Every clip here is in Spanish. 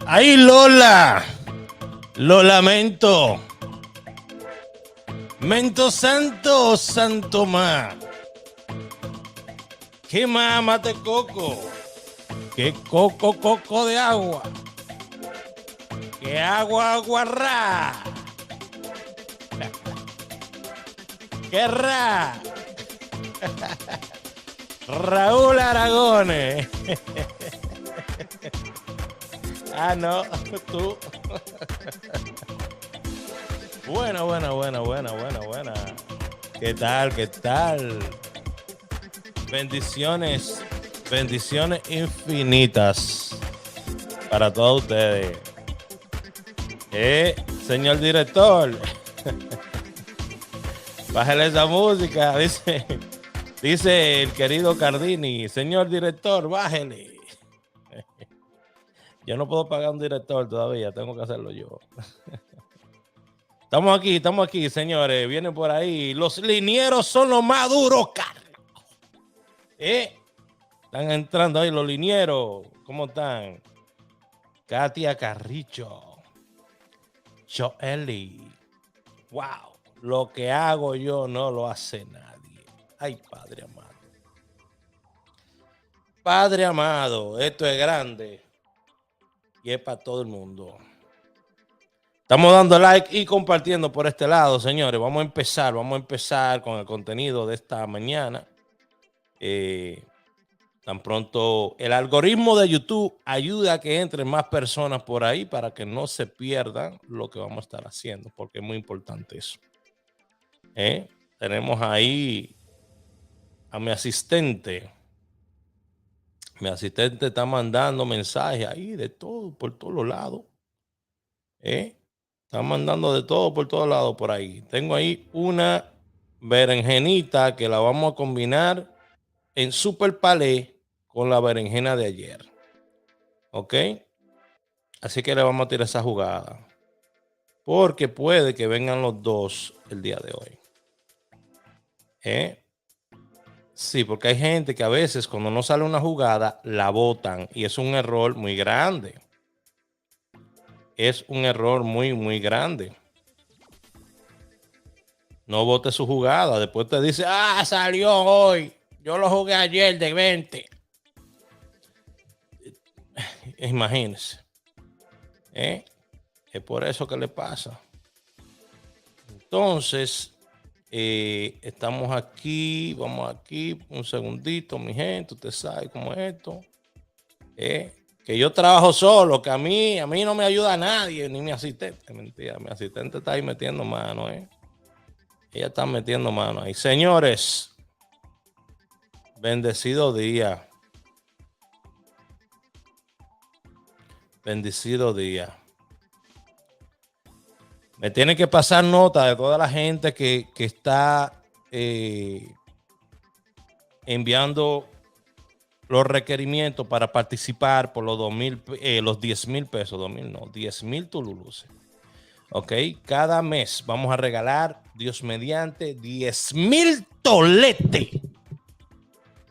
¡Ay, Lola! Lo lamento. Mento santo, santo más. ¿Qué más mate coco? ¿Qué coco de agua? ¿Qué aguarrá? ¿Qué ra? Raúl Aragones. Ah, no, tú. Buena. ¿Qué tal? ¿Qué tal? Bendiciones infinitas para todos ustedes. Señor director, bájale esa música, dice el querido Cardini. Señor director, bájale. Yo no puedo pagar un director todavía, tengo que hacerlo yo. Estamos aquí, señores. Vienen por ahí. Los linieros son los más duros, Carlos. Están entrando ahí los linieros. ¿Cómo están? Katia Carricho. Joeli. Wow. Lo que hago yo no lo hace nadie. Ay, Padre amado. Padre amado, esto es grande. Y es para todo el mundo. Estamos dando like y compartiendo por este lado, señores. Vamos a empezar con el contenido de esta mañana. Tan pronto el algoritmo de YouTube ayuda a que entren más personas por ahí para que no se pierdan lo que vamos a estar haciendo, porque es muy importante eso. Tenemos ahí a mi asistente. Mi asistente está mandando mensajes ahí de todo, por todos los lados. Está mandando de todo por todos lados por ahí. Tengo ahí una berenjenita que la vamos a combinar en super palé con la berenjena de ayer. ¿Ok? Así que le vamos a tirar esa jugada. Porque puede que vengan los dos el día de hoy. Sí, porque hay gente que a veces cuando no sale una jugada la botan y es un error muy grande. Es un error muy grande. No bote su jugada. Después te dice, salió hoy. Yo lo jugué ayer de 20. Imagínense. Es por eso que le pasa. Entonces, estamos aquí. Vamos aquí. Un segundito, mi gente. Usted sabe cómo es esto. Que yo trabajo solo. Que a mí no me ayuda nadie. Ni mi asistente. Mentira. Mi asistente está ahí metiendo mano. Ella está metiendo mano ahí. Señores. Bendecido día. Bendecido día. Me tiene que pasar nota de toda la gente que está enviando los requerimientos para participar por los 10,000 pesos. 2,000 no, 10,000 tululuces. Ok, cada mes vamos a regalar, Dios mediante, 10,000 toletes.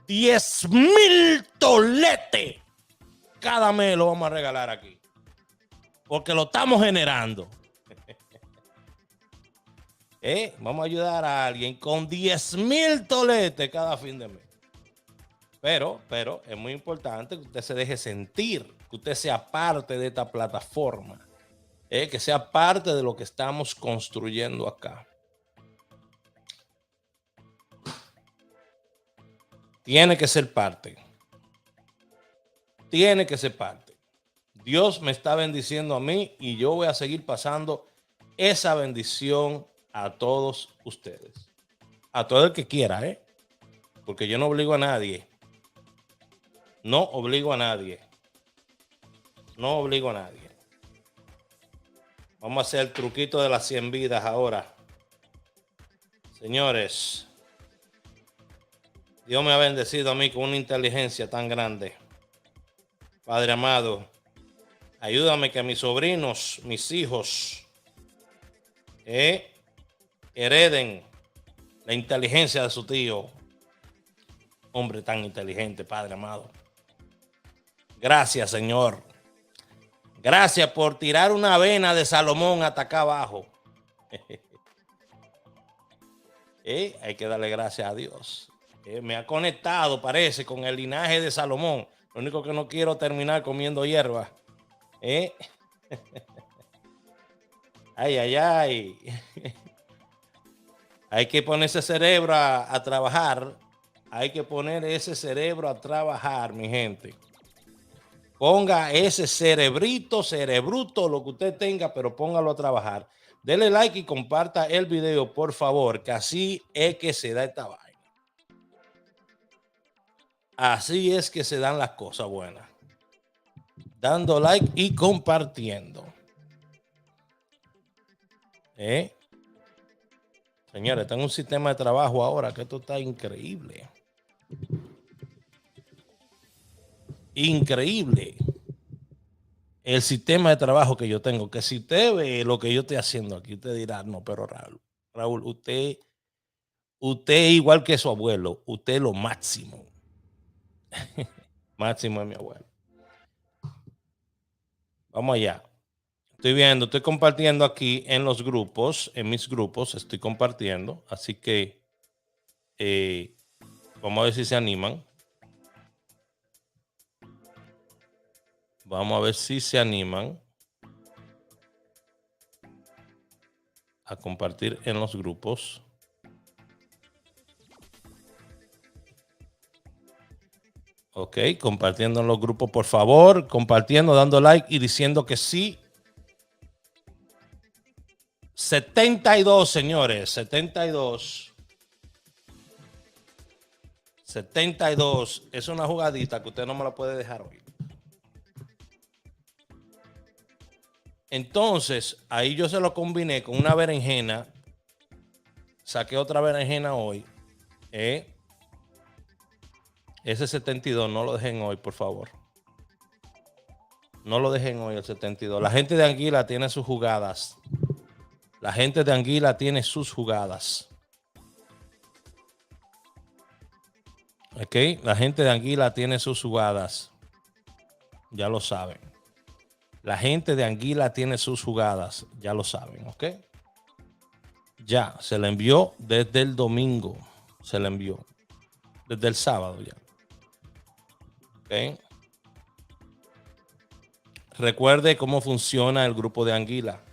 10,000 toletes. Cada mes lo vamos a regalar aquí. Porque lo estamos generando. Vamos a ayudar a alguien con 10,000 toletes cada fin de mes. Pero es muy importante que usted se deje sentir, que usted sea parte de esta plataforma, que sea parte de lo que estamos construyendo acá. Tiene que ser parte. Tiene que ser parte. Dios me está bendiciendo a mí y yo voy a seguir pasando esa bendición a todos ustedes. A todo el que quiera, porque yo no obligo a nadie. No obligo a nadie. No obligo a nadie. Vamos a hacer el truquito de las 100 vidas ahora. Señores, Dios me ha bendecido a mí con una inteligencia tan grande. Padre amado, ayúdame que mis sobrinos, mis hijos, hereden la inteligencia de su tío. Hombre tan inteligente, Padre amado. Gracias, Señor. Gracias por tirar una avena de Salomón hasta acá abajo. Hay que darle gracias a Dios. Me ha conectado, parece, con el linaje de Salomón. Lo único que no quiero terminar comiendo hierba. Ay, ay, ay. Hay que poner ese cerebro a trabajar. Hay que poner ese cerebro a trabajar, mi gente. Ponga ese cerebruto, lo que usted tenga, pero póngalo a trabajar. Dele like y comparta el video, por favor, que así es que se da esta vaina. Así es que se dan las cosas buenas. Dando like y compartiendo. Señores, tengo un sistema de trabajo ahora que esto está increíble. Increíble. El sistema de trabajo que yo tengo, que si usted ve lo que yo estoy haciendo aquí, usted dirá, no, pero Raúl, usted es igual que su abuelo, usted es lo máximo. Máximo es mi abuelo. Vamos allá. Estoy compartiendo aquí en los grupos, en mis grupos, estoy compartiendo. Así que vamos a ver si se animan. Vamos a ver si se animan a compartir en los grupos. Ok, compartiendo en los grupos, por favor. Compartiendo, dando like y diciendo que sí. 72, señores. 72. 72. Es una jugadita que usted no me la puede dejar hoy. Entonces, ahí yo se lo combiné con una berenjena. Saqué otra berenjena hoy. Ese 72 no lo dejen hoy, por favor. No lo dejen hoy el 72. La gente de Anguila tiene sus jugadas. La gente de Anguila tiene sus jugadas. Ok, la gente de Anguila tiene sus jugadas. Ya lo saben. La gente de Anguila tiene sus jugadas. Ya lo saben, ok. Ya, se le envió desde el domingo. Se le envió. Desde el sábado ya. Ok. Recuerde cómo funciona el grupo de Anguila.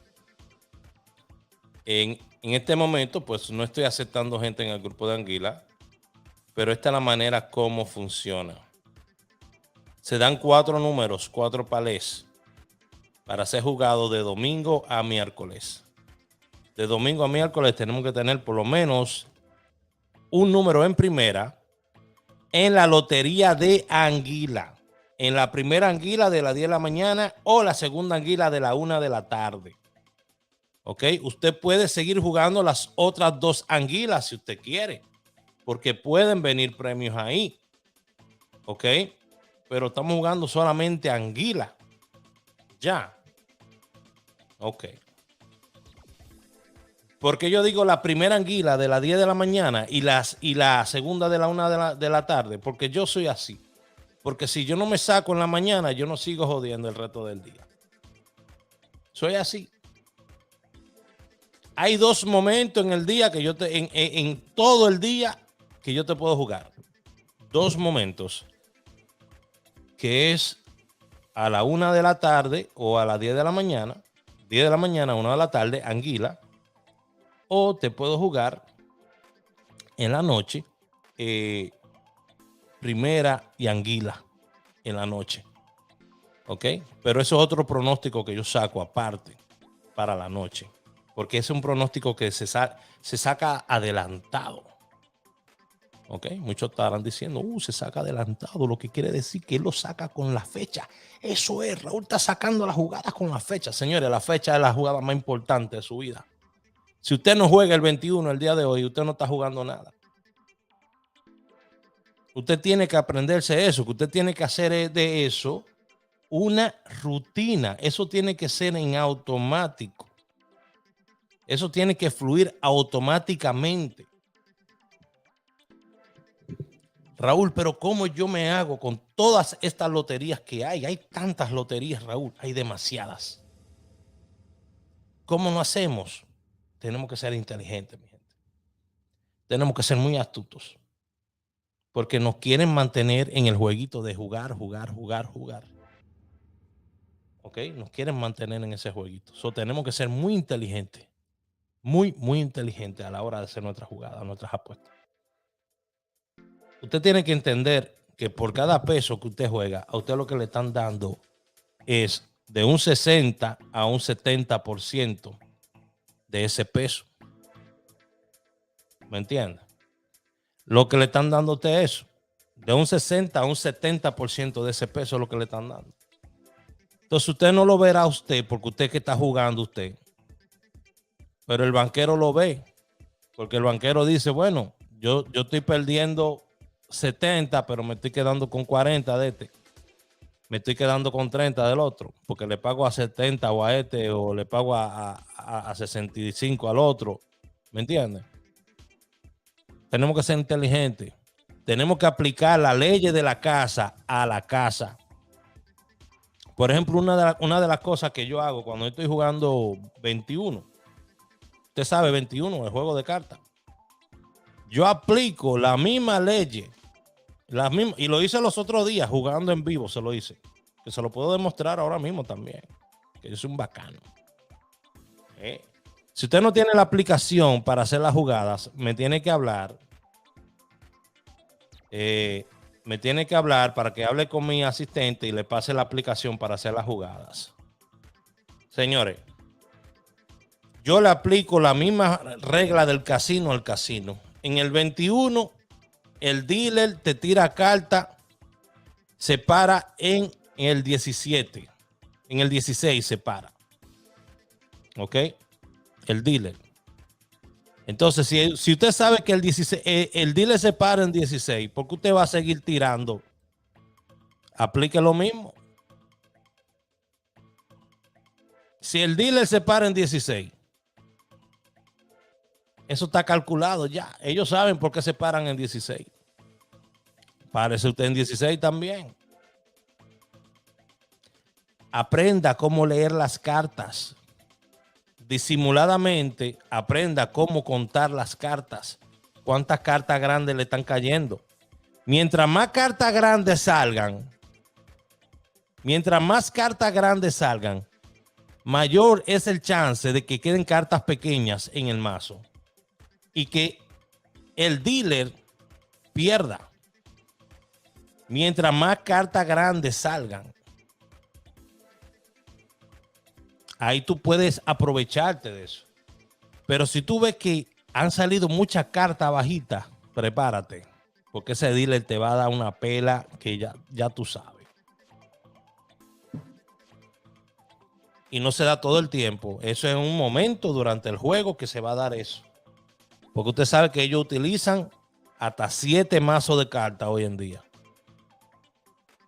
En este momento, pues no estoy aceptando gente en el grupo de Anguila, pero esta es la manera como funciona. Se dan 4 números, 4 palés para ser jugado de domingo a miércoles. De domingo a miércoles tenemos que tener por lo menos un número en primera en la lotería de Anguila. En la primera Anguila de las 10 de la mañana o la segunda Anguila de la 1 de la tarde. Ok, usted puede seguir jugando las otras 2 Anguilas si usted quiere, porque pueden venir premios ahí. Ok, pero estamos jugando solamente Anguila. Ya. Ok. Porque yo digo la primera Anguila de las 10 de la mañana y la segunda de la 1 de la tarde, porque yo soy así. Porque si yo no me saco en la mañana, yo no sigo jodiendo el resto del día. Soy así. Hay 2 momentos en el día que yo en todo el día que yo te puedo jugar. 2 momentos. Que es a la 1 de la tarde o a las 10 de la mañana. 10 de la mañana, 1 de la tarde, Anguila. O te puedo jugar en la noche, primera y Anguila en la noche. ¿Ok? Pero eso es otro pronóstico que yo saco aparte para la noche. Porque es un pronóstico que se saca adelantado. ¿Ok? Muchos estarán diciendo, se saca adelantado, lo que quiere decir que él lo saca con la fecha. Eso es, Raúl está sacando las jugadas con la fecha. Señores, la fecha es la jugada más importante de su vida. Si usted no juega el 21 el día de hoy, usted no está jugando nada. Usted tiene que aprenderse eso, que usted tiene que hacer de eso una rutina. Eso tiene que ser en automático. Eso tiene que fluir automáticamente. Raúl, pero ¿cómo yo me hago con todas estas loterías que hay? Hay tantas loterías, Raúl, hay demasiadas. ¿Cómo no hacemos? Tenemos que ser inteligentes, mi gente. Tenemos que ser muy astutos. Porque nos quieren mantener en el jueguito de jugar, jugar, jugar, jugar. ¿Ok? Nos quieren mantener en ese jueguito. Tenemos que ser muy inteligentes. Muy, muy inteligentes a la hora de hacer nuestras jugadas, nuestras apuestas. Usted tiene que entender que por cada peso que usted juega, a usted lo que le están dando es de un 60 a un 70% de ese peso. ¿Me entiende? Lo que le están dando a usted es de un 60 a un 70% de ese peso es lo que le están dando. Entonces usted no lo verá a usted porque usted que está jugando usted. Pero el banquero lo ve. Porque el banquero dice, bueno, yo estoy perdiendo 70, pero me estoy quedando con 40 de este. Me estoy quedando con 30 del otro. Porque le pago a 70 o a este, o le pago a 65 al otro. ¿Me entiendes? Tenemos que ser inteligentes. Tenemos que aplicar las leyes de la casa a la casa. Por ejemplo, una de las cosas que yo hago cuando estoy jugando 21, usted sabe, 21, el juego de cartas. Yo aplico la misma ley, y lo hice los otros días jugando en vivo, se lo hice. Que se lo puedo demostrar ahora mismo también, que yo soy un bacano. Si usted no tiene la aplicación para hacer las jugadas, me tiene que hablar. Me tiene que hablar para que hable con mi asistente y le pase la aplicación para hacer las jugadas. Señores, yo le aplico la misma regla del casino al casino. En el 21, el dealer te tira carta, se para en el 17. En el 16 se para. ¿Ok? El dealer. Entonces, si usted sabe que el dealer se para en 16, ¿por qué usted va a seguir tirando? Aplique lo mismo. Si el dealer se para en 16, eso está calculado ya. Ellos saben por qué se paran en 16. Párese usted en 16 también. Aprenda cómo leer las cartas. Disimuladamente, aprenda cómo contar las cartas. ¿Cuántas cartas grandes le están cayendo? Mientras más cartas grandes salgan, mayor es el chance de que queden cartas pequeñas en el mazo y que el dealer pierda. Mientras más cartas grandes salgan, ahí tú puedes aprovecharte de eso. Pero si tú ves que han salido muchas cartas bajitas, prepárate, porque ese dealer te va a dar una pela que ya tú sabes. Y no se da todo el tiempo. Eso es un momento durante el juego que se va a dar eso. Porque usted sabe que ellos utilizan hasta 7 mazos de cartas hoy en día.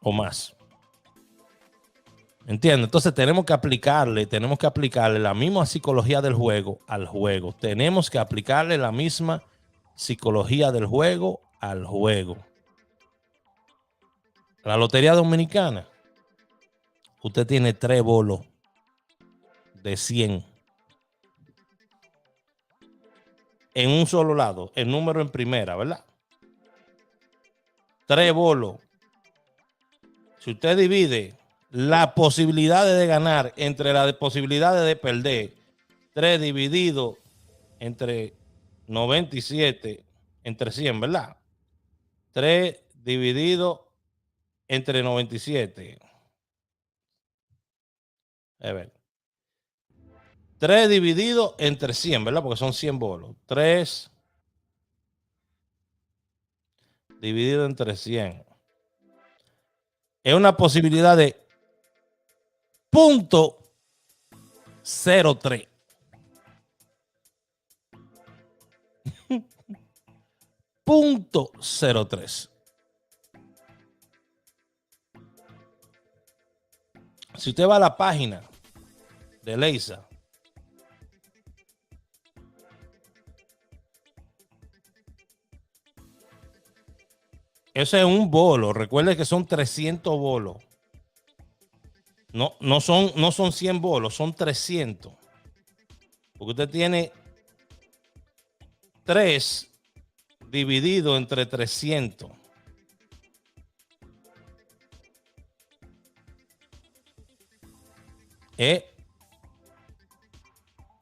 O más. ¿Entiendes? Entonces tenemos que aplicarle la misma psicología del juego al juego. Tenemos que aplicarle la misma psicología del juego al juego. La Lotería Dominicana, usted tiene 3 bolos de 100 en un solo lado, el número en primera, ¿verdad? 3 bolos. Si usted divide las posibilidades de ganar entre las posibilidades de perder, 3 dividido entre 97, entre 100, ¿verdad? 3 dividido entre 97. A ver. 3 dividido entre 100, ¿verdad? Porque son 100 bolos. 3 dividido entre 100. Es una posibilidad de 0.03. .03. Si usted va a la página de Leisa, Ese es un bolo. Recuerde que son 300 bolos. No son 100 bolos, son 300. Porque usted tiene 3 dividido entre 300.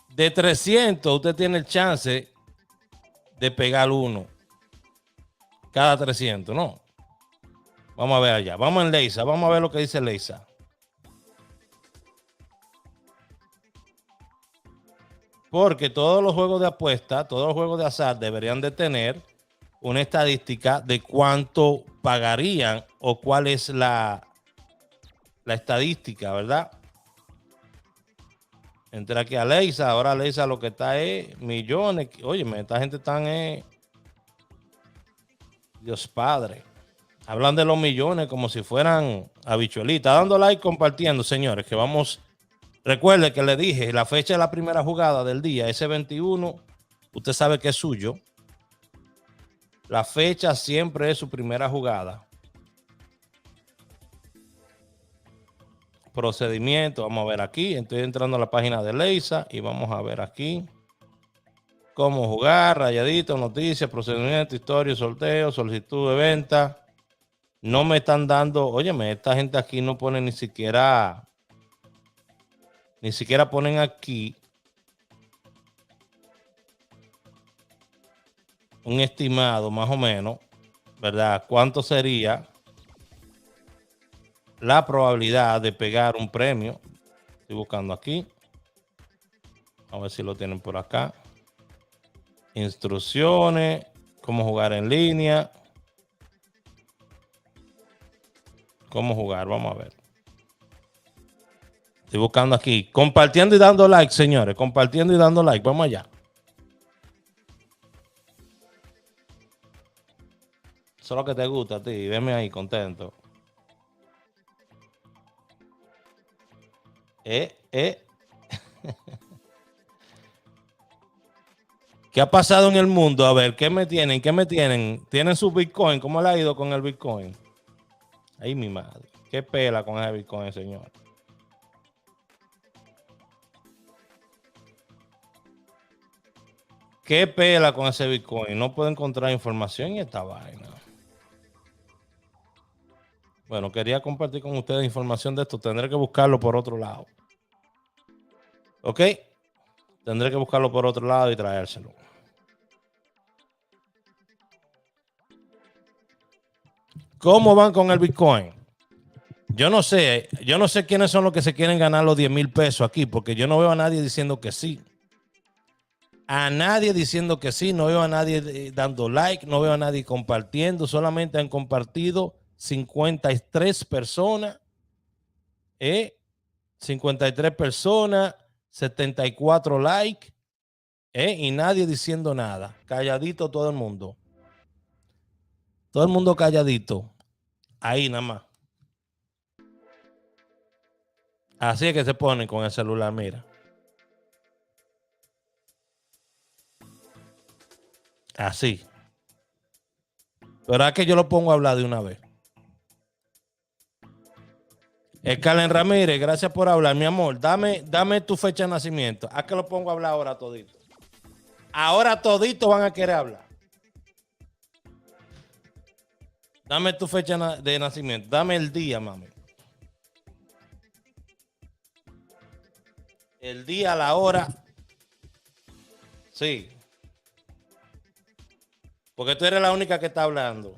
De 300 usted tiene el chance de pegar uno cada 300, ¿no? Vamos a ver allá. Vamos en Leisa. Vamos a ver lo que dice Leisa. Porque todos los juegos de apuesta, todos los juegos de azar deberían de tener una estadística de cuánto pagarían o cuál es la estadística, ¿verdad? Entra aquí a Leisa. Ahora Leisa lo que está es millones. Oye, esta gente están Dios Padre. Hablan de los millones como si fueran habichuelitas. Dando like, compartiendo, señores, que vamos. Recuerde que le dije, la fecha de la primera jugada del día, ese 21, usted sabe que es suyo. La fecha siempre es su primera jugada. Procedimiento, vamos a ver aquí. Estoy entrando a la página de Leisa y vamos a ver aquí. Cómo jugar, rayadito, noticias, procedimiento, historia, sorteo, solicitud de venta. No me están dando, óyeme, esta gente aquí no pone ni siquiera ponen aquí un estimado más o menos, ¿verdad? ¿Cuánto sería la probabilidad de pegar un premio? Estoy buscando aquí. A ver si lo tienen por acá. Instrucciones, cómo jugar en línea. Cómo jugar, vamos a ver. Estoy buscando aquí. Compartiendo y dando like, señores. Compartiendo y dando like. Vamos allá. Eso es lo que te gusta a ti. Veme ahí, contento. ¿Qué ha pasado en el mundo? A ver, ¿qué me tienen? ¿Qué me tienen? ¿Tienen su Bitcoin? ¿Cómo le ha ido con el Bitcoin? Ay, mi madre. ¿Qué pela con ese Bitcoin, señor? ¿Qué pela con ese Bitcoin? No puedo encontrar información en esta vaina. Bueno, quería compartir con ustedes información de esto. Tendré que buscarlo por otro lado. ¿Ok? Tendré que buscarlo por otro lado y traérselo. ¿Cómo van con el Bitcoin? Yo no sé quiénes son los que se quieren ganar los 10,000 pesos aquí, porque yo no veo a nadie diciendo que sí. A nadie diciendo que sí, no veo a nadie dando like, no veo a nadie compartiendo, solamente han compartido 53 personas, 53 personas, 74 likes, y nadie diciendo nada. Calladito todo el mundo. Todo el mundo calladito. Ahí nada más. Así es que se ponen con el celular, mira. Así. Pero es que yo lo pongo a hablar de una vez. Carlen Ramírez, gracias por hablar, mi amor. Dame tu fecha de nacimiento. ¿A qué lo pongo a hablar ahora todito? Ahora todito van a querer hablar. Dame tu fecha de nacimiento. Dame el día, mami. El día, la hora. Sí. Porque tú eres la única que está hablando.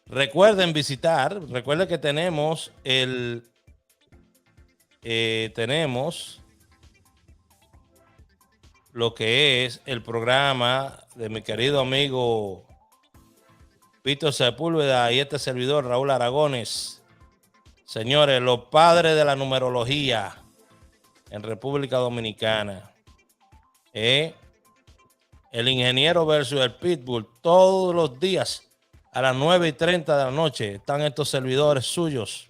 Recuerden visitar. Recuerden que tenemos tenemos lo que es el programa de mi querido amigo Víctor Sepúlveda y este servidor Raúl Aragones. Señores, los padres de la numerología en República Dominicana. El ingeniero versus el Pitbull. Todos los días a las 9:30 de la noche están estos servidores suyos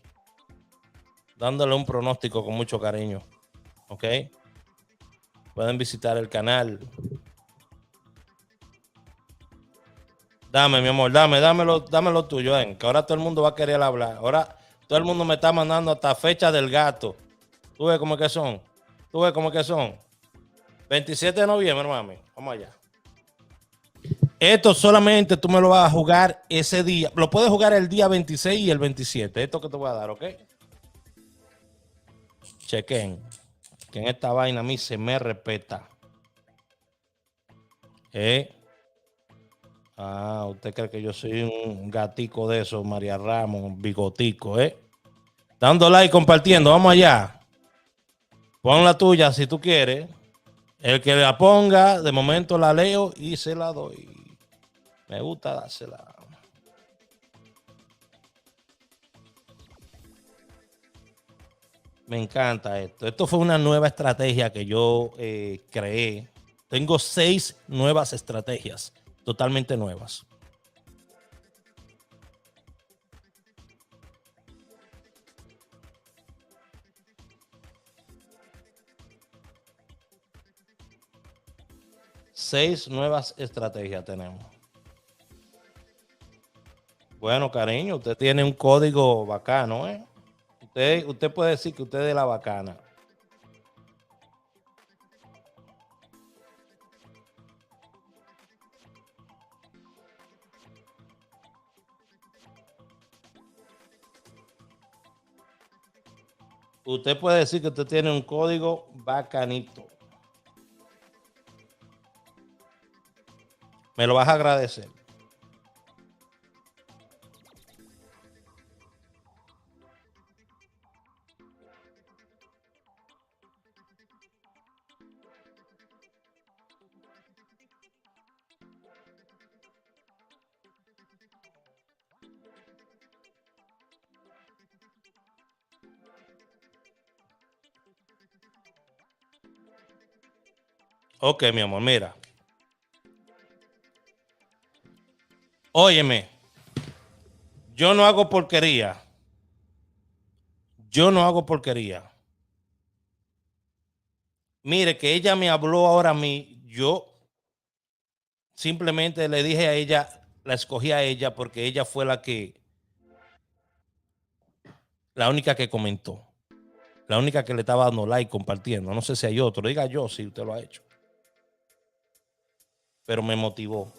dándole un pronóstico con mucho cariño. ¿Ok? Pueden visitar el canal. Dame, mi amor, dame lo tuyo, que ahora todo el mundo va a querer hablar. Ahora todo el mundo me está mandando hasta fecha del gato. ¿Tú ves cómo es que son? ¿Tú ves cómo es que son? 27 de noviembre, mami. Vamos allá. Esto solamente tú me lo vas a jugar ese día. Lo puedes jugar el día 26 y el 27. Esto que te voy a dar, ¿ok? Chequen. Que en esta vaina a mí se me respeta. Usted cree que yo soy un gatico de esos, María Ramos, un bigotico, Dando like, compartiendo. Vamos allá. Pon la tuya si tú quieres. El que la ponga, de momento la leo y se la doy. Me gusta dársela. Me encanta esto. Esto fue una nueva estrategia que yo creé. Tengo 6 nuevas estrategias, totalmente nuevas. Seis nuevas estrategias tenemos. Bueno, cariño, usted tiene un código bacano, Usted puede decir que usted es de la bacana. Usted puede decir que usted tiene un código bacanito. Me lo vas a agradecer. Ok, mi amor, mira. Óyeme, yo no hago porquería. Yo no hago porquería. Mire, que ella me habló ahora a mí, yo simplemente le dije a ella, la escogí a ella porque ella fue la única que comentó, la única que le estaba dando like, compartiendo. No sé si hay otro, diga yo si usted lo ha hecho. Pero me motivó.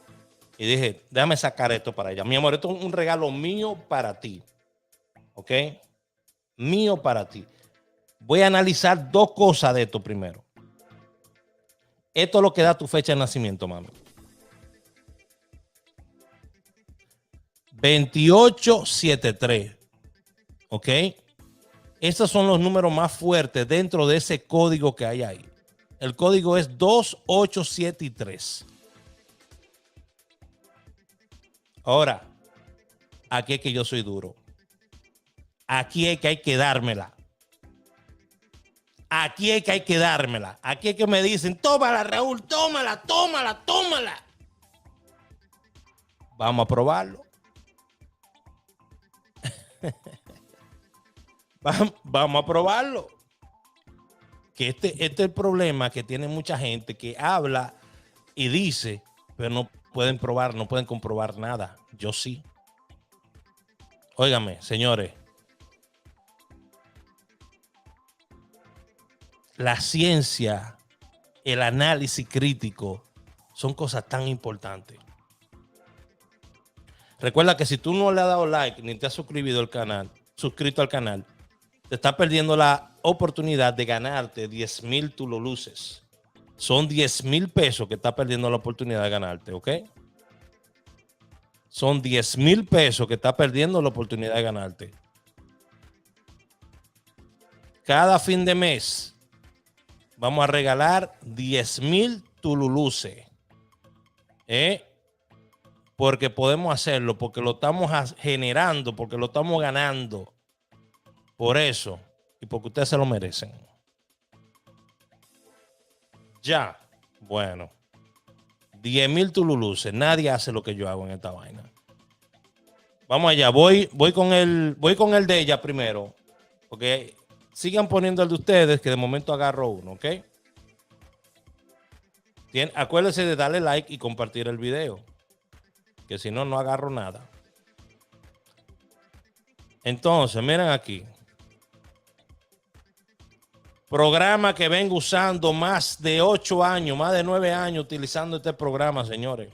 Y dije, déjame sacar esto para ella. Mi amor, esto es un regalo mío para ti. ¿Ok? Mío para ti. Voy a analizar 2 cosas de esto primero. Esto es lo que da tu fecha de nacimiento, mami. 2873. ¿Ok? Estos son los números más fuertes dentro de ese código que hay ahí. El código es 2873. Ahora, aquí es que yo soy duro. Aquí es que hay que dármela. Aquí es que hay que dármela. Aquí es que me dicen, tómala, Raúl, tómala, tómala, tómala. Vamos a probarlo. Vamos a probarlo. Que este es el problema que tiene mucha gente que habla y dice, pero no pueden probar, no pueden comprobar nada. Yo sí. Óigame, señores. La ciencia, el análisis crítico son cosas tan importantes. Recuerda que si tú no le has dado like ni te has suscrito al canal, te estás perdiendo la oportunidad de ganarte 10,000 tululuces. Son 10,000 pesos que estás perdiendo la oportunidad de ganarte, ¿ok? Son 10,000 pesos que estás perdiendo la oportunidad de ganarte. Cada fin de mes vamos a regalar 10,000 tululuces. Porque podemos hacerlo, porque lo estamos generando, porque lo estamos ganando. Por eso, y porque ustedes se lo merecen. Ya, bueno. 10,000 tululuces. Nadie hace lo que yo hago en esta vaina. Vamos allá. Voy con el de ella primero. Porque sigan poniendo el de ustedes, que de momento agarro uno, ¿ok? Acuérdense de darle like y compartir el video. que si no, no agarro nada. Entonces, miren aquí. Programa que vengo usando más de 8 años, más de 9 años utilizando este programa, señores.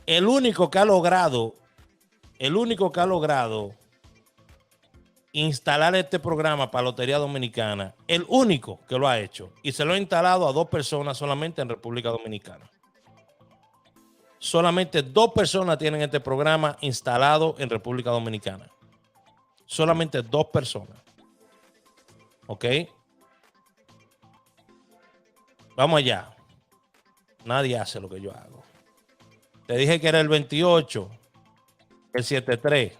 El único que ha logrado instalar este programa para Lotería Dominicana, el único que lo ha hecho, y se lo ha instalado a 2 personas solamente en República Dominicana. Solamente 2 personas tienen este programa instalado en República Dominicana. Solamente 2 personas. ¿Ok? Vamos allá. Nadie hace lo que yo hago. Te dije que era el 28, el 73.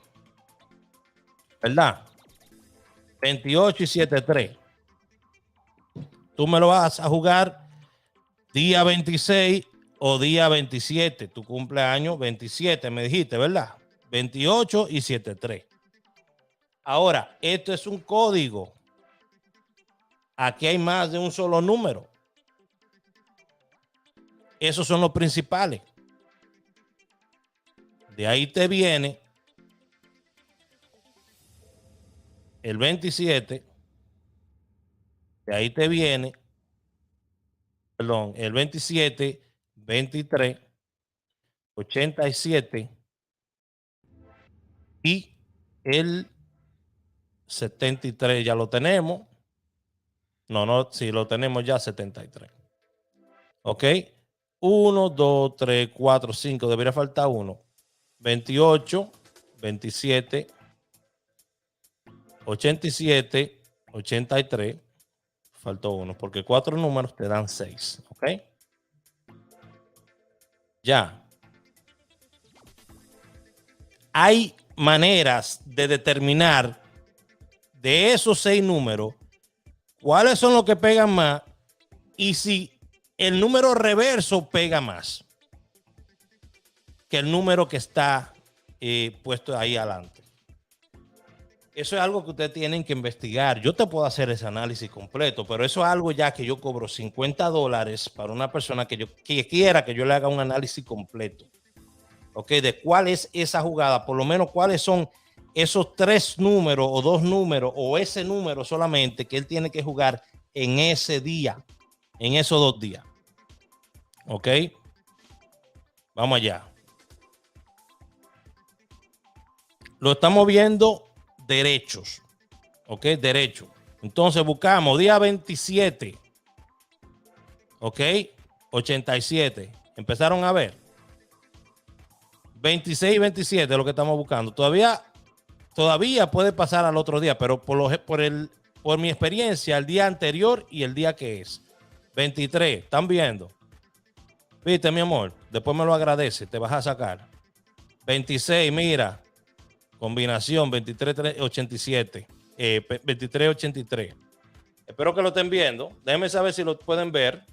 ¿Verdad? 28 y 73. Tú me lo vas a jugar día 26 o día 27. Tu cumpleaños 27, me dijiste, ¿verdad? 28 y 73. Ahora, esto es un código. Aquí hay más de un solo número. Esos son los principales. De ahí te viene el 27. De ahí te viene, perdón, el 27, 23, 87 y el 73. Ya lo tenemos. No, sí, lo tenemos ya 73. ¿Ok? 1, 2, 3, 4, 5. Debería faltar uno. 28, 27, 87, 83. Faltó uno, porque 4 números te dan 6. ¿Ok? Ya. Hay maneras de determinar de esos 6 números cuáles son los que pegan más y si el número reverso pega más que el número que está puesto ahí adelante. Eso es algo que ustedes tienen que investigar. Yo te puedo hacer ese análisis completo, pero eso es algo ya que yo cobro $50 para una persona que quiera que yo le haga un análisis completo. ¿Ok? De cuál es esa jugada, por lo menos cuáles son esos 3 números o 2 números o ese número solamente que él tiene que jugar en ese día, en esos 2 días. ¿Ok? Vamos allá. Lo estamos viendo derechos. ¿Ok? Derecho. Entonces buscamos día 27. ¿Ok? 87. Empezaron a ver. 26 y 27 es lo que estamos buscando. Todavía puede pasar al otro día, pero por mi experiencia, el día anterior y el día que es. 23, ¿están viendo? Viste, mi amor, después me lo agradece, te vas a sacar. 26, mira, combinación 23, 87, 23, 83. Espero que lo estén viendo. Déjenme saber si lo pueden ver.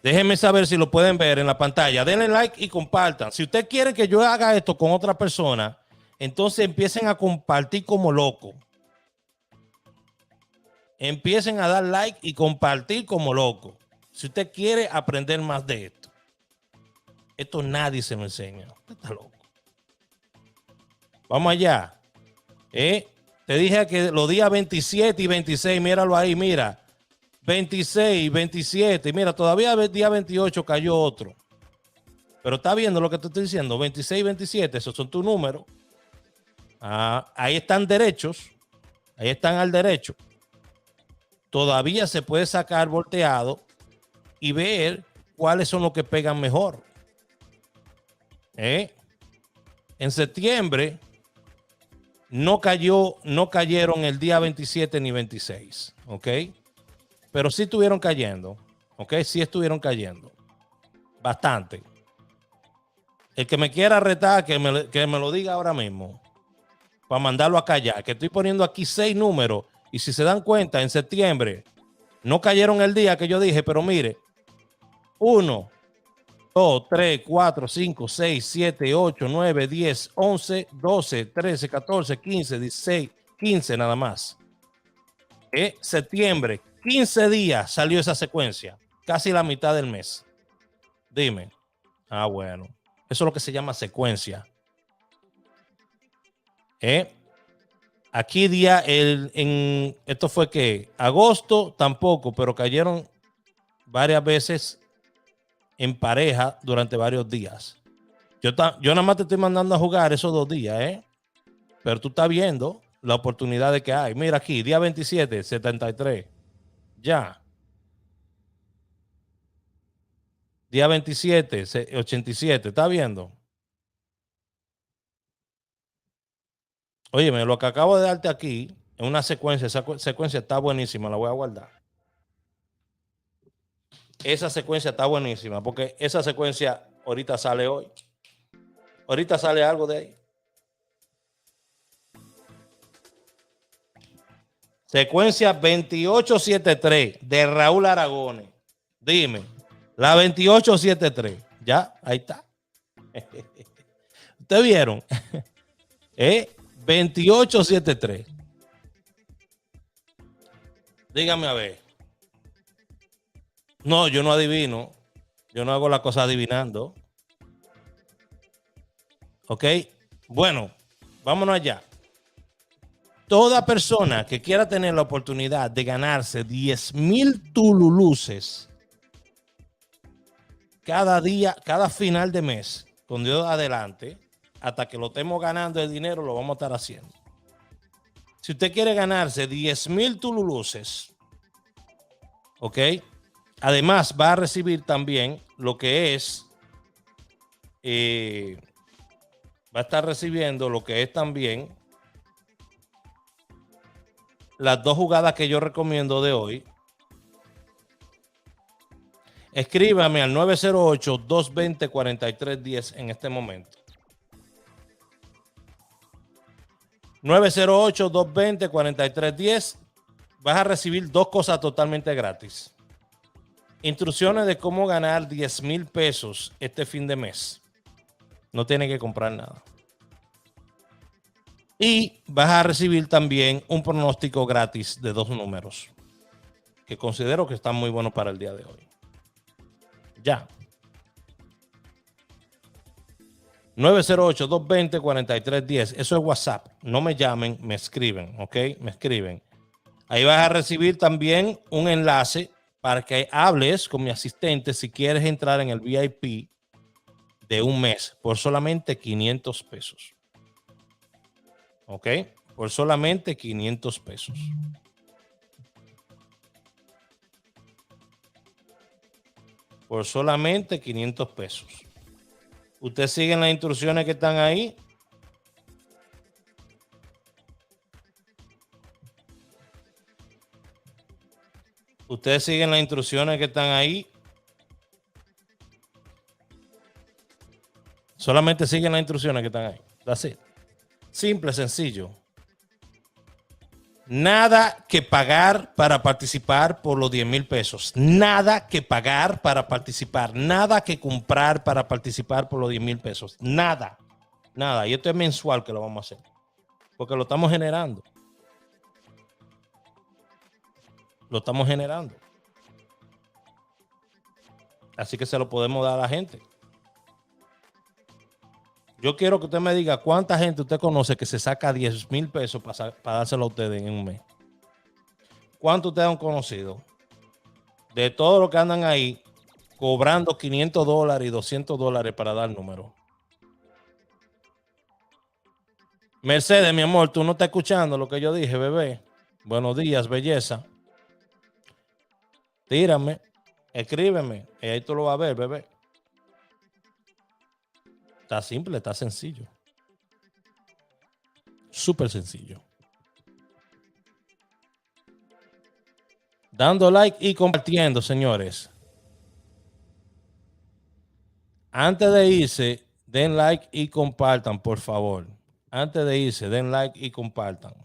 Déjenme saber si lo pueden ver en la pantalla. Denle like y compartan. Si usted quiere que yo haga esto con otra persona, entonces empiecen a compartir como loco. Empiecen a dar like y compartir como loco. Si usted quiere aprender más de esto. Esto nadie se lo enseña. Usted está loco. Vamos allá. Te dije que los días 27 y 26, míralo ahí, mira. 26, 27, mira, todavía el día 28 cayó otro. Pero está viendo lo que te estoy diciendo, 26, 27, esos son tus números. Ahí están derechos, ahí están al derecho. Todavía se puede sacar volteado y ver cuáles son los que pegan mejor. En septiembre no cayeron el día 27 ni 26, ¿ok? Pero sí estuvieron cayendo, ¿ok? Sí estuvieron cayendo. Bastante. El que me quiera retar, que me lo diga ahora mismo. Para mandarlo a callar. Que estoy poniendo aquí 6 números. Y si se dan cuenta, en septiembre no cayeron el día que yo dije, pero mire. 1, 2, 3, 4, 5, 6, 7, 8, 9, 10, 11, 12, 13, 14, 15, 16, 15 nada más. Septiembre. 15 días salió esa secuencia, casi la mitad del mes. Dime. Ah, bueno. Eso es lo que se llama secuencia. Aquí esto fue que agosto tampoco, pero cayeron varias veces en pareja durante varios días. Yo nada más te estoy mandando a jugar esos 2 días, pero tú estás viendo la oportunidad de que hay. Mira aquí, día 27, 73. Ya. Día 27, 87. ¿Está viendo? Óyeme, lo que acabo de darte aquí es una secuencia. Esa secuencia está buenísima. La voy a guardar. Esa secuencia está buenísima porque esa secuencia ahorita sale hoy. Ahorita sale algo de ahí. Secuencia 2873 de Raúl Aragones. Dime, la 2873. Ya, ahí está. ¿Ustedes vieron? 2873. Dígame a ver. No, yo no adivino. Yo no hago la cosa adivinando. ¿Ok? Bueno, vámonos allá. Toda persona que quiera tener la oportunidad de ganarse 10,000 tululuces cada día, cada final de mes, con Dios adelante, hasta que lo estemos ganando el dinero, lo vamos a estar haciendo. Si usted quiere ganarse 10,000 tululuces, ¿ok? Además, va a recibir también lo que es, va a estar recibiendo lo que es también las 2 jugadas que yo recomiendo de hoy. Escríbame al 908-220-4310 en este momento. 908-220-4310. Vas a recibir 2 cosas totalmente gratis. Instrucciones de cómo ganar 10,000 pesos este fin de mes. No tienes que comprar nada. Y vas a recibir también un pronóstico gratis de 2 números que considero que están muy buenos para el día de hoy. Ya. 908-220-4310. Eso es WhatsApp. No me llamen, me escriben, ¿ok? Me escriben. Ahí vas a recibir también un enlace para que hables con mi asistente si quieres entrar en el VIP de un mes por solamente 500 pesos. ¿Ok? Por solamente 500 pesos. Por solamente 500 pesos. Usted sigue las instrucciones que están ahí. Ustedes siguen las instrucciones que están ahí. Solamente siguen las instrucciones que están ahí. That's it. Simple, sencillo. Nada que pagar para participar por los 10,000 pesos. Nada que pagar para participar. Nada que comprar para participar por los 10,000 pesos. Nada. Nada. Y esto es mensual que lo vamos a hacer. Porque lo estamos generando. Lo estamos generando. Así que se lo podemos dar a la gente. Yo quiero que usted me diga cuánta gente usted conoce que se saca 10,000 pesos para dárselo a ustedes en un mes. ¿Cuánto ustedes han conocido? De todos los que andan ahí cobrando $500 y $200 para dar números. Mercedes, mi amor, tú no estás escuchando lo que yo dije, bebé. Buenos días, belleza. Tírame, escríbeme, y ahí tú lo vas a ver, bebé. Está simple, está sencillo. Súper sencillo. Dando like y compartiendo, señores. Antes de irse, den like y compartan, por favor. Antes de irse, den like y compartan.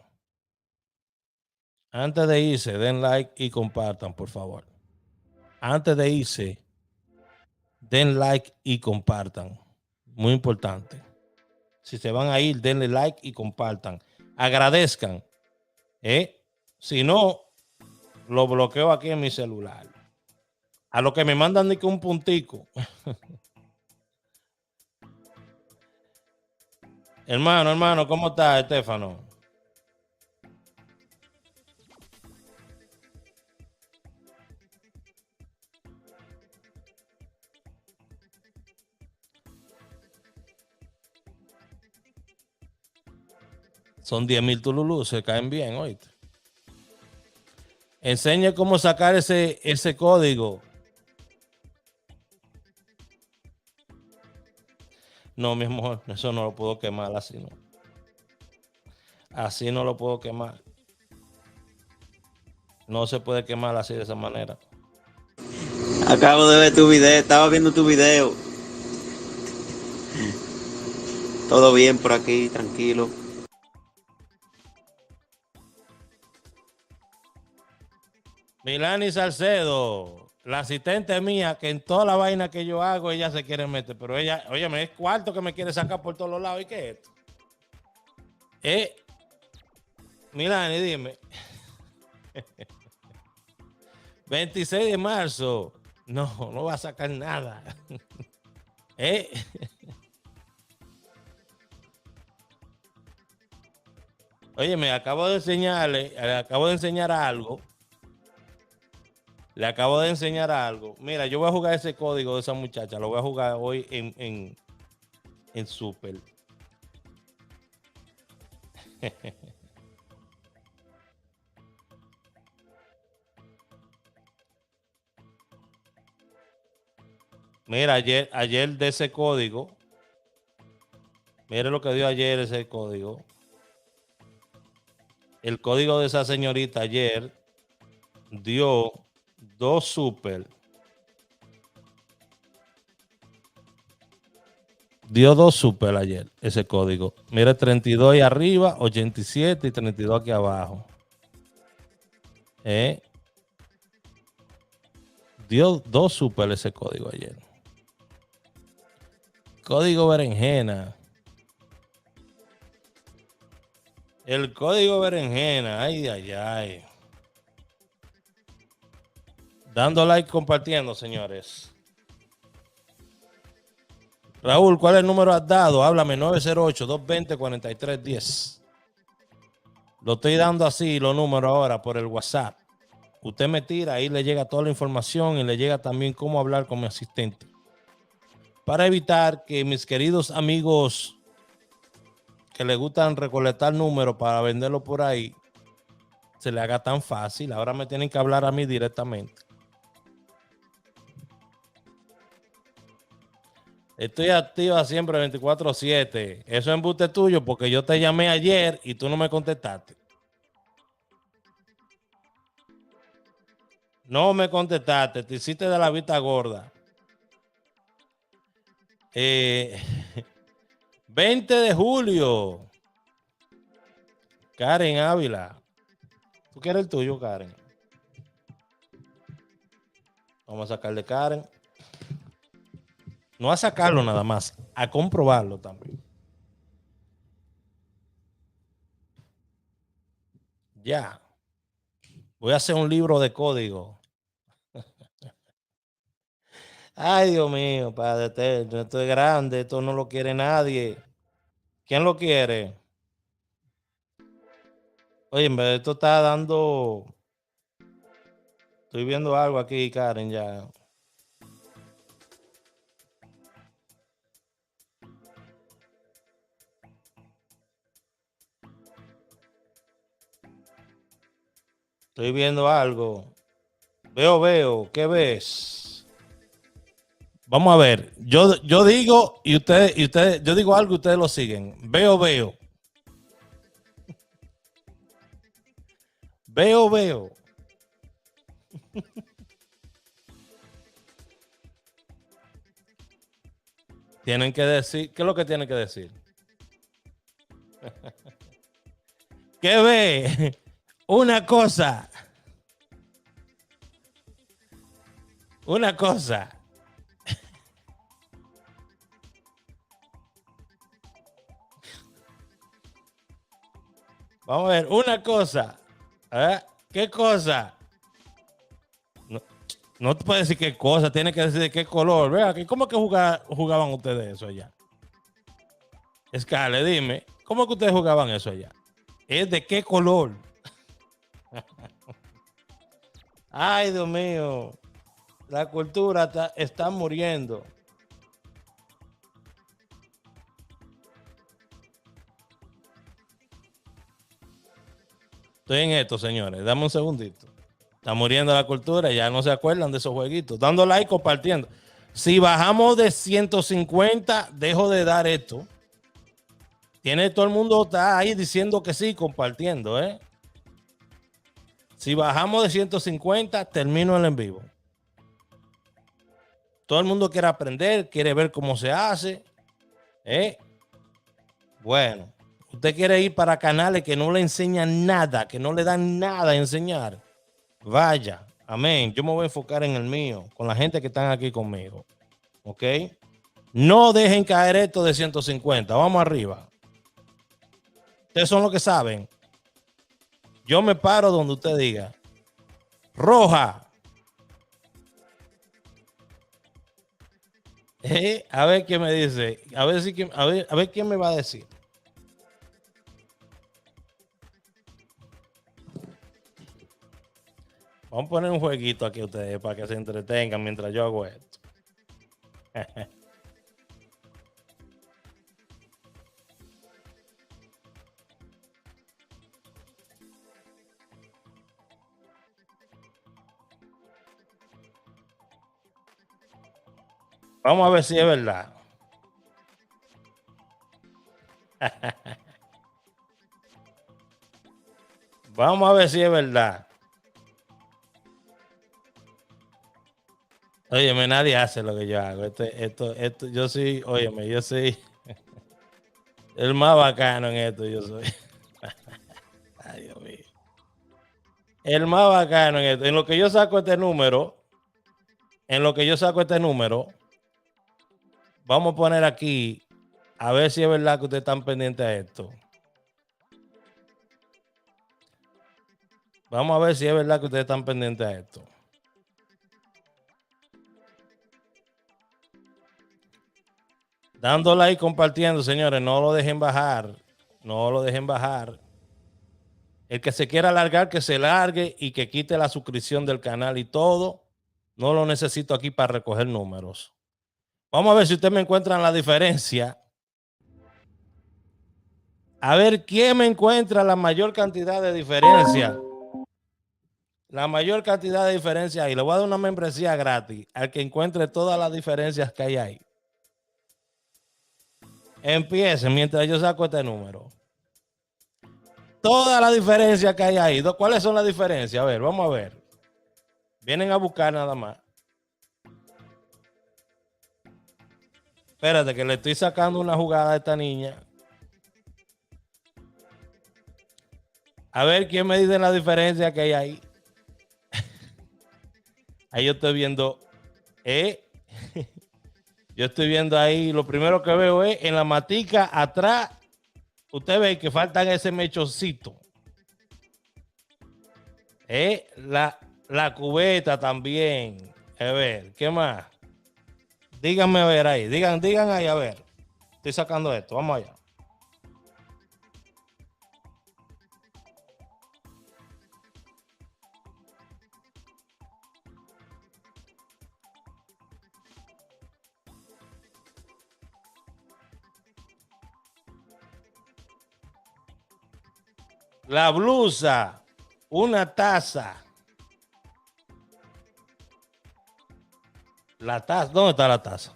Antes de irse, den like y compartan, por favor. Antes de irse, den like y compartan. Muy importante. Si se van a ir, denle like y compartan. Agradezcan. Si no, lo bloqueo aquí en mi celular. A lo que me mandan ni que un puntico. Hermano, ¿cómo está, Estefano? Son 10,000 tululú, se caen bien, oíste. Enseñe cómo sacar ese código. No, mi amor, eso no lo puedo quemar así, no. Así no lo puedo quemar. No se puede quemar así de esa manera. Acabo de ver tu video, estaba viendo tu video. Todo bien por aquí, tranquilo. Milani Salcedo, la asistente mía, que en toda la vaina que yo hago, ella se quiere meter, pero ella, oye, me es cuarto que me quiere sacar por todos los lados. ¿Y qué es esto? Milani, dime. 26 de marzo. No, no va a sacar nada. ¿Eh? Oye, me acabo de enseñarle, le acabo de enseñar algo. Le acabo de enseñar algo. Mira, yo voy a jugar ese código de esa muchacha. Lo voy a jugar hoy en Super. Mira, ayer de ese código. Mire lo que dio ayer ese código. El código de esa señorita ayer dio 2 super. Dio 2 super ayer, ese código. Mire, 32 ahí arriba, 87 y 32 aquí abajo. Dio 2 super ese código ayer. Código berenjena. El código berenjena. Ay, ay, ay. Dando like, compartiendo, señores. Raúl, ¿cuál es el número has dado? Háblame, 908-220-4310. Lo estoy dando así, los números ahora por el WhatsApp. Usted me tira, ahí le llega toda la información y le llega también cómo hablar con mi asistente. Para evitar que mis queridos amigos que les gustan recolectar números para venderlo por ahí, se le haga tan fácil. Ahora me tienen que hablar a mí directamente. Estoy activa siempre 24/7. Eso es embuste tuyo porque yo te llamé ayer y tú no me contestaste. No me contestaste, te hiciste de la vista gorda. 20 de julio. Karen Ávila. ¿Tú quieres el tuyo, Karen? Vamos a sacarle Karen. No a sacarlo nada más, a comprobarlo también. Ya. Voy a hacer un libro de código. Ay, Dios mío, Padre eterno, esto es grande, esto no lo quiere nadie. ¿Quién lo quiere? Oye, en vez de esto está dando. Estoy viendo algo aquí, Karen, ya. Estoy viendo algo. Veo. ¿Qué ves? Vamos a ver. Yo digo y ustedes, yo digo algo y ustedes lo siguen. Veo. Veo. Tienen que decir, ¿qué es lo que tienen que decir? ¿Qué ve? Una cosa. Una cosa. Vamos a ver, una cosa. ¿Qué cosa? No. No te puede decir qué cosa, tiene que decir de qué color. Vea, ¿cómo que jugaban ustedes eso allá? Scarlett, dime, ¿cómo que ustedes jugaban eso allá? ¿Es de qué color? Ay, Dios mío, la cultura está muriendo. Estoy en esto, señores. Dame un segundito. Está muriendo la cultura, ya no se acuerdan de esos jueguitos. Dando like, compartiendo. Si bajamos de 150, dejo de dar esto. Tiene todo el mundo está ahí diciendo que sí, compartiendo, ¿eh? Si bajamos de 150, termino el en vivo. Todo el mundo quiere aprender, quiere ver cómo se hace, ¿eh? Bueno, usted quiere ir para canales que no le enseñan nada, que no le dan nada a enseñar. Vaya, amén. Yo me voy a enfocar en el mío, con la gente que están aquí conmigo. ¿Ok? No dejen caer esto de 150. Vamos arriba. Ustedes son los que saben. Yo me paro donde usted diga. Roja. A ver qué me dice. A ver quién me va a decir. Vamos a poner un jueguito aquí a ustedes para que se entretengan mientras yo hago esto. Vamos a ver si es verdad. Vamos a ver si es verdad. Óyeme, nadie hace lo que yo hago. Yo soy, óyeme, yo soy el más bacano en esto, yo soy. Ay, Dios mío. El más bacano en esto. En lo que yo saco este número, vamos a poner aquí, a ver si es verdad que ustedes están pendientes a esto. Vamos a ver si es verdad que ustedes están pendientes a esto. Dando like, compartiendo, señores, no lo dejen bajar. No lo dejen bajar. El que se quiera largar, que se largue y que quite la suscripción del canal y todo. No lo necesito aquí para recoger números. Vamos a ver si ustedes me encuentran la diferencia. A ver quién me encuentra la mayor cantidad de diferencia. La mayor cantidad de diferencias ahí. Le voy a dar una membresía gratis al que encuentre todas las diferencias que hay ahí. Empiecen mientras yo saco este número. Todas las diferencias que hay ahí. ¿Cuáles son las diferencias? A ver, vamos a ver. Vienen a buscar nada más. Espérate, que le estoy sacando una jugada a esta niña. A ver quién me dice la diferencia que hay ahí. Ahí yo estoy viendo. Yo estoy viendo ahí. Lo primero que veo es en la matica atrás. Usted ve que faltan ese mechoncito. La cubeta también. A ver, ¿qué más? Díganme a ver ahí. Digan ahí, a ver. Estoy sacando esto. Vamos allá. La blusa. Una taza. La taza. ¿Dónde está la taza?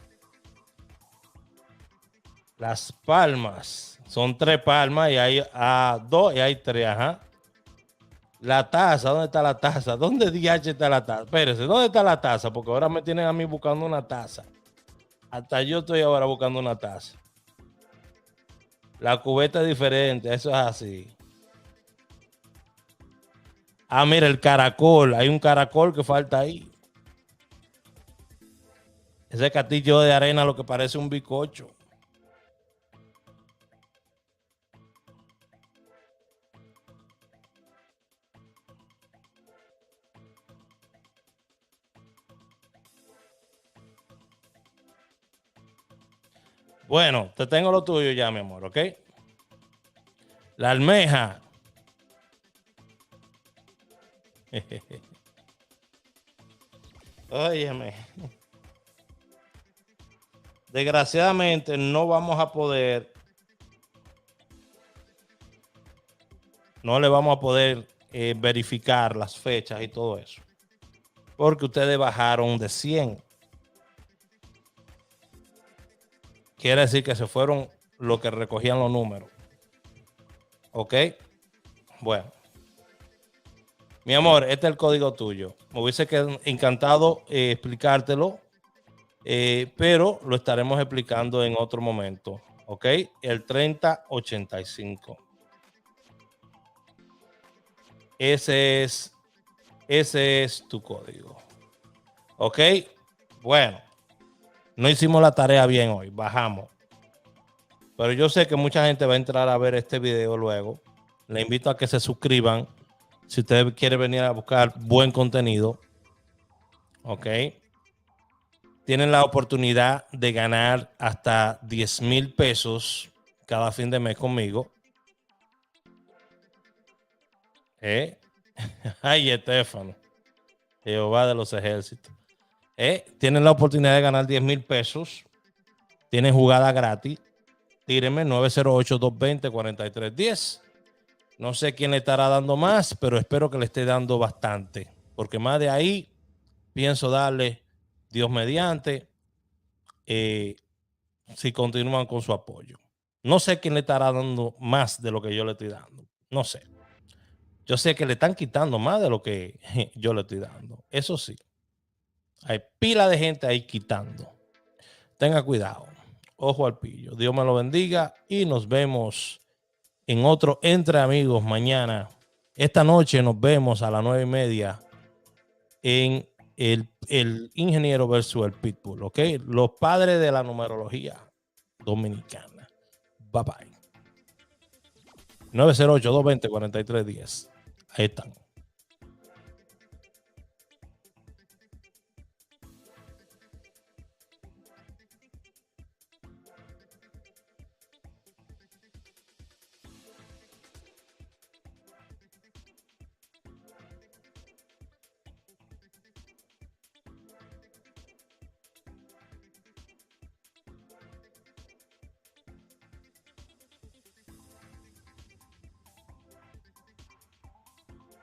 Las palmas. Son 3 palmas y hay 2 y hay 3. Ajá. La taza. ¿Dónde está la taza? ¿Dónde DH está la taza? Espérese, ¿dónde está la taza? Porque ahora me tienen a mí buscando una taza. Hasta yo estoy ahora buscando una taza. La cubeta es diferente. Eso es así. Ah, mira, el caracol. Hay un caracol que falta ahí. Ese castillo de arena lo que parece un bizcocho. Bueno, te tengo lo tuyo ya, mi amor, ¿ok? La almeja. Óyeme. Desgraciadamente no vamos a poder, no le vamos a poder verificar las fechas y todo eso. Porque ustedes bajaron de 100. Quiere decir que se fueron los que recogían los números. ¿Ok? Bueno. Mi amor, este es el código tuyo. Me hubiese encantado explicártelo, pero lo estaremos explicando en otro momento. ¿Ok? El 3085. Ese es tu código. ¿Ok? Bueno, no hicimos la tarea bien hoy. Bajamos. Pero yo sé que mucha gente va a entrar a ver este video luego. Le invito a que se suscriban si usted quiere venir a buscar buen contenido. ¿Ok? Tienen la oportunidad de ganar hasta 10,000 pesos cada fin de mes conmigo. Ay, Estefano, Jehová de los ejércitos. Tienen la oportunidad de ganar 10,000 pesos. Tienen jugada gratis. Tírenme 908-220-4310. No sé quién le estará dando más, pero espero que le esté dando bastante. Porque más de ahí pienso darle, Dios mediante, si continúan con su apoyo. No sé quién le estará dando más de lo que yo le estoy dando. No sé. Yo sé que le están quitando más de lo que yo le estoy dando. Eso sí. Hay pila de gente ahí quitando. Tenga cuidado. Ojo al pillo. Dios me lo bendiga y nos vemos en otro Entre Amigos mañana. Esta noche nos vemos a las 9:30 en el Ingeniero versus el Pitbull. ¿Ok? Los padres de la numerología dominicana. Bye bye. 908-220-4310. Ahí están.